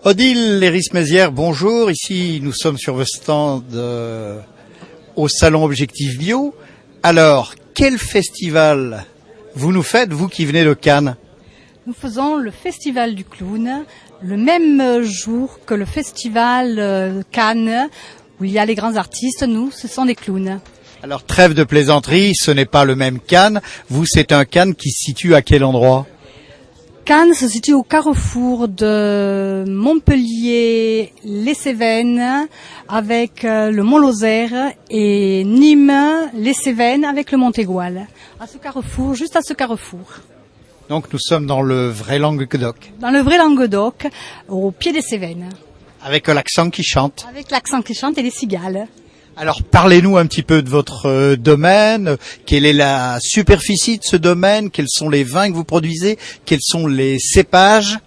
Odile Léris-Mézières, bonjour. Ici, nous sommes sur votre stand au Salon Objectif Bio. Alors, quel festival vous nous faites, vous qui venez de Cannes? Nous faisons le Festival du Clown le même jour que le Festival Cannes, où il y a les grands artistes. Nous, ce sont des clowns. Alors, trêve de plaisanterie, ce n'est pas le même Cannes. Vous, c'est un Cannes qui se situe à quel endroit? Cannes se situe au carrefour de Montpellier, les Cévennes avec le Mont Lozère et Nîmes, les Cévennes avec le Montégoal. À ce carrefour, juste à ce carrefour. Donc nous sommes dans le vrai Languedoc. Dans le vrai Languedoc, au pied des Cévennes. Avec l'accent qui chante. Avec l'accent qui chante et les cigales. Alors parlez-nous un petit peu de votre domaine, quelle est la superficie de ce domaine, quels sont les vins que vous produisez, quels sont les cépages?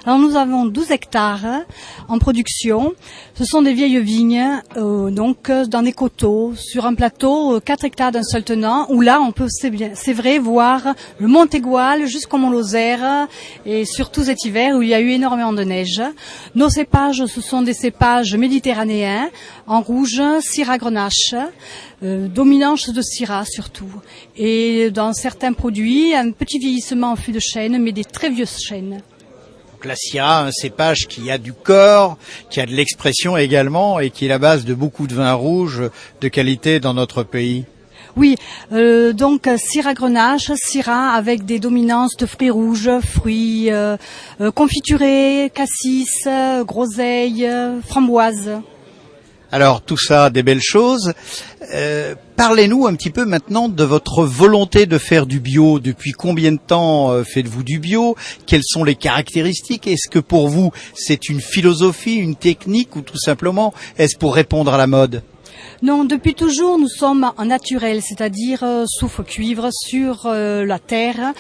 Alors nous avons 12 hectares en production. Ce sont des vieilles vignes, donc dans des coteaux, sur un plateau, 4 hectares d'un seul tenant, où là on peut, c'est vrai, voir le Montégoal jusqu'au Mont Lozère, et surtout cet hiver où il y a eu énormément de neige. Nos cépages, ce sont des cépages méditerranéens, en rouge, Syrah Grenache, dominante de Syrah surtout. Et dans certains produits, un petit vieillissement en fût de chêne, mais des très vieux chênes. La Syrah, un cépage qui a du corps, qui a de l'expression également et qui est la base de beaucoup de vins rouges de qualité dans notre pays. Oui, donc Syrah Grenache, Syrah avec des dominances de fruits rouges, fruits confiturés, cassis, groseilles, framboises. Alors tout ça, des belles choses. Parlez-nous un petit peu maintenant de votre volonté de faire du bio. Depuis combien de temps faites-vous du bio? Quelles sont les caractéristiques? Est-ce que pour vous c'est une philosophie, une technique ou tout simplement est-ce pour répondre à la mode? Non, depuis toujours, nous sommes en naturel, c'est-à-dire souffle cuivre sur la terre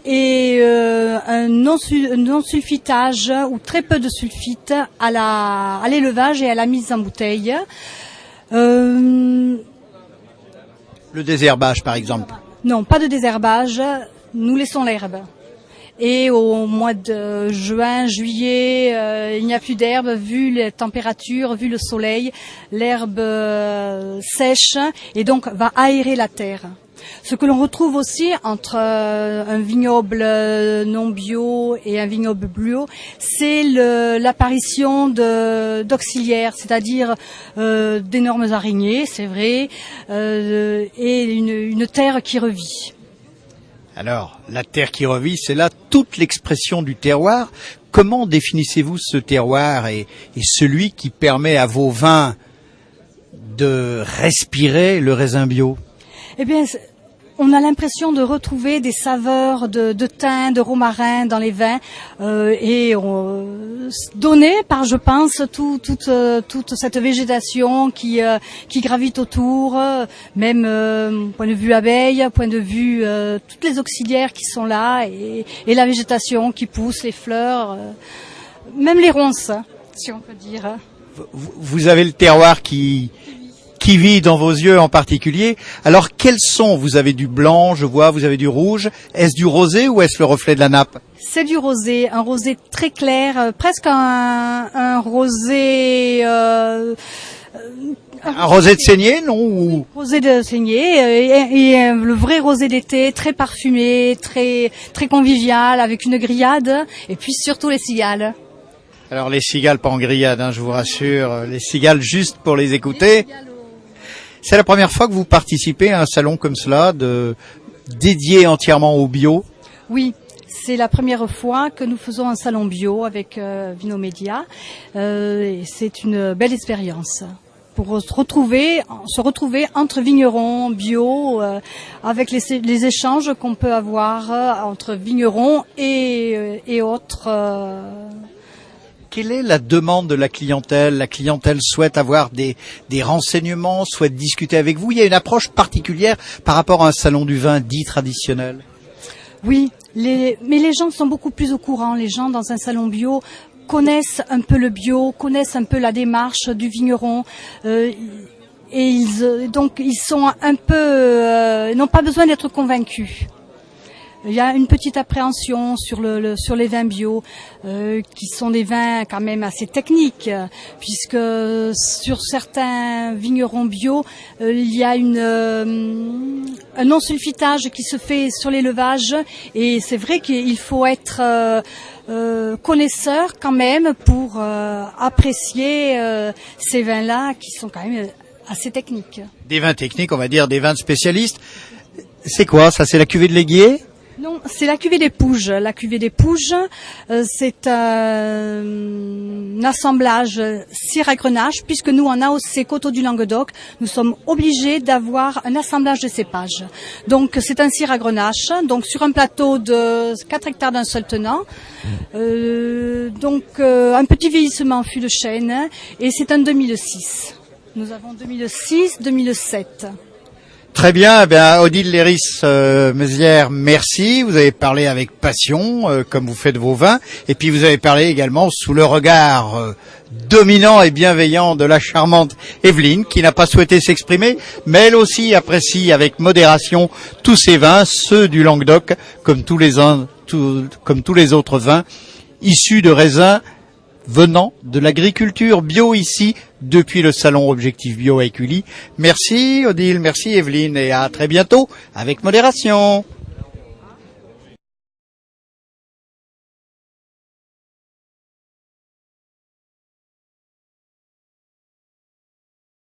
et un non-sulfitage ou très peu de sulfite à l'élevage et à la mise en bouteille. Le désherbage, par exemple? Non, pas de désherbage, nous laissons l'herbe. Et au mois de juin, juillet, il n'y a plus d'herbe, vu les températures, vu le soleil, l'herbe sèche et donc va aérer la terre. Ce que l'on retrouve aussi entre un vignoble non bio et un vignoble bio, c'est l'apparition d'auxiliaires, c'est-à-dire d'énormes araignées, c'est vrai, et une terre qui revit. Alors, la terre qui revit, c'est là toute l'expression du terroir. Comment définissez-vous ce terroir et celui qui permet à vos vins de respirer le raisin bio? Eh bien, on a l'impression de retrouver des saveurs de thym, de romarin dans les vins données par, je pense, toute cette végétation qui gravite autour, même point de vue abeilles, point de vue toutes les auxiliaires qui sont là et la végétation qui pousse, les fleurs, même les ronces, si on peut dire. Vous avez le terroir qui vit dans vos yeux en particulier. Alors, quels sont? Vous avez du blanc, je vois, vous avez du rouge. Est-ce du rosé ou est-ce le reflet de la nappe? C'est du rosé, un rosé très clair, presque un rosé... un rosé de saignée, non ou... Rosé de saignée et le vrai rosé d'été, très parfumé, très convivial, avec une grillade et puis surtout les cigales. Alors les cigales pas en grillade, je vous rassure, les cigales juste pour les écouter. C'est la première fois que vous participez à un salon comme cela, dédié entièrement au bio? Oui, c'est la première fois que nous faisons un salon bio avec Vinomédia. C'est une belle expérience pour se retrouver entre vignerons bio, avec les échanges qu'on peut avoir entre vignerons et autres. Quelle est la demande de la clientèle? La clientèle souhaite avoir des renseignements, souhaite discuter avec vous. Il y a une approche particulière par rapport à un salon du vin dit traditionnel. Oui, mais les gens sont beaucoup plus au courant. Les gens dans un salon bio connaissent un peu le bio, connaissent un peu la démarche du vigneron. Et ils sont un peu, n'ont pas besoin d'être convaincus. Il y a une petite appréhension sur sur les vins bio, qui sont des vins quand même assez techniques, puisque sur certains vignerons bio, il y a un non-sulfitage qui se fait sur l'élevage, et c'est vrai qu'il faut être connaisseur quand même pour apprécier ces vins-là qui sont quand même assez techniques. Des vins techniques, on va dire des vins de spécialistes. C'est quoi ça? C'est la cuvée de l'Aiguier? Non, c'est la cuvée des Pouges. La cuvée des Pouges, c'est un assemblage cire à Grenache, puisque nous, en AOC Coteaux du Languedoc, nous sommes obligés d'avoir un assemblage de cépages. Donc, c'est un cire à Grenache, donc sur un plateau de 4 hectares d'un seul tenant. Un petit vieillissement en fût de chêne, et c'est un 2006. Nous avons 2006, 2007. Très bien, eh bien Odile Léris-Mézières, merci. Vous avez parlé avec passion, comme vous faites vos vins, et puis vous avez parlé également sous le regard dominant et bienveillant de la charmante Evelyne, qui n'a pas souhaité s'exprimer, mais elle aussi apprécie avec modération tous ces vins, ceux du Languedoc, comme tous les autres vins, issus de raisins venant de l'agriculture bio ici, depuis le salon Objectif Bio à Écully. Merci Odile, merci Evelyne, et à très bientôt avec modération.